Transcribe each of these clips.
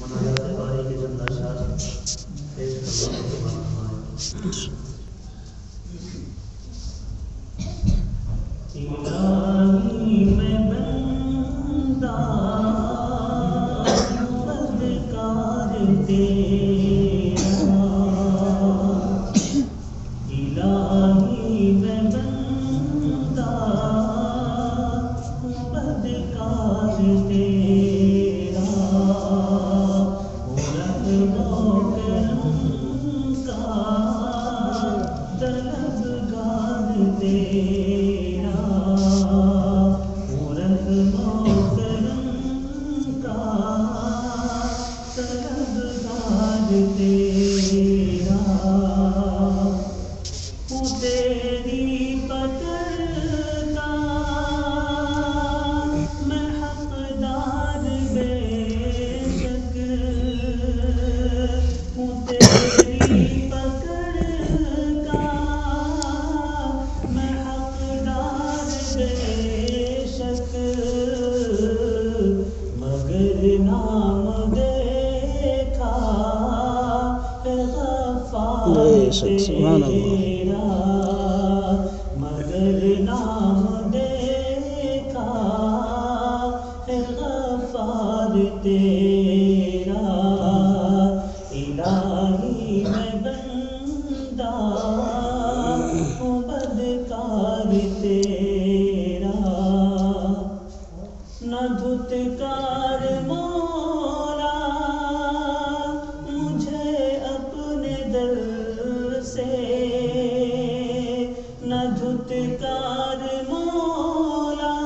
مناجات باری کے چند اشعار پیش کرنا الہی میں بندہ بدکار تیرا، الہی میں بندہ بدکار تیرا، رحم و کرم کا طلبگار تیرا، رحم و کرم کا طلبگار تیرا، تیری پکڑ کا میں حقدار بے شک، تیری پکڑ کا میں حقدار بے شک، مگر نام دیکھا ہے غفار تیرا، مگر نام دیکھا ہے غفار تیرا، الہی میں بندہ ہوں بدکار تیرا، نہ دھتکار مولا مجھے اپنے در سے، نہ دھتکار مولا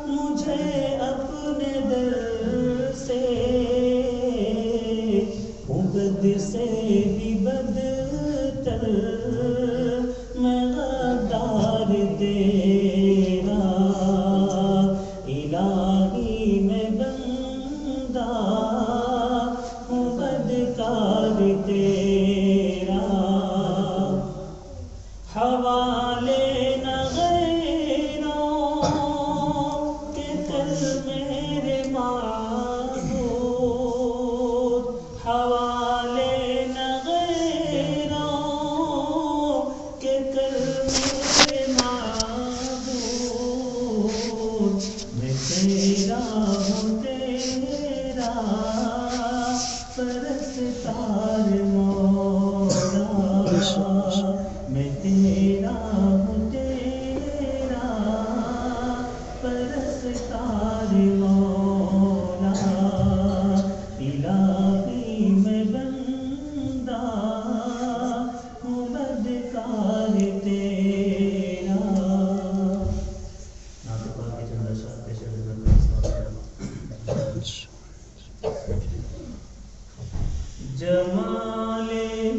مجھے اپنے در سے، ہوں بد سے بھی بدتر میں غدار تیرا، الہی میں بندہ ہوں بدکار تیرا، حوالے نہ غیروں کے کر میرے معبود، حوالے نہ غیروں کے کر میرے معبود، میں تیرا ہوں تیرا پرستار مولا، میں تیرا ہوں تیرا پرستار مولا، الہی میں بندہ ہوں بدکار تیرا، نعت پاک کے چند اشعار پیش جمال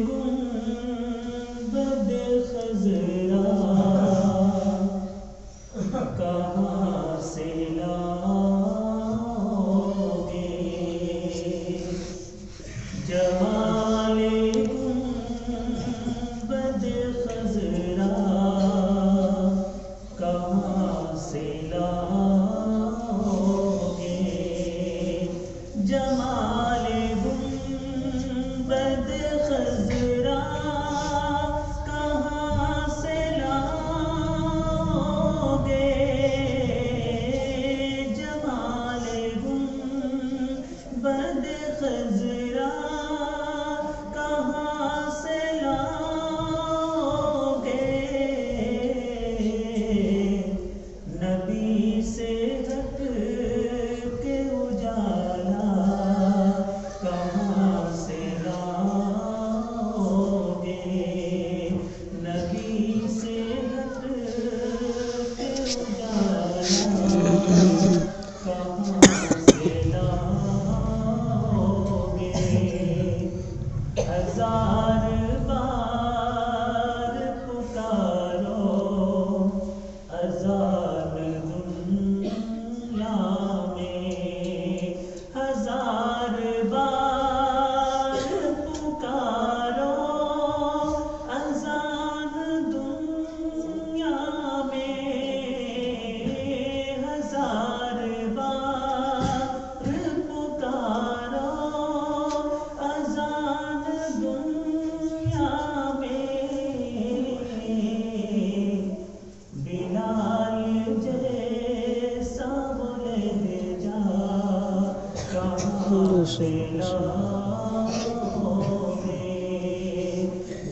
گنبد خضرا کہاں سے لاؤ گے، جمال گنبد خضرا کہاں سے لاؤ گے، جمال گنبد خضرا کہاں سے لاؤ گے، جمال گنبد خضرا کہاں سے لاؤ گے، نبی سے ہٹ کے اجالا کہاں سے لاؤ گے، نبی سے ہٹ کے اجالا کہاں سے لاؤ گے،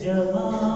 جہاں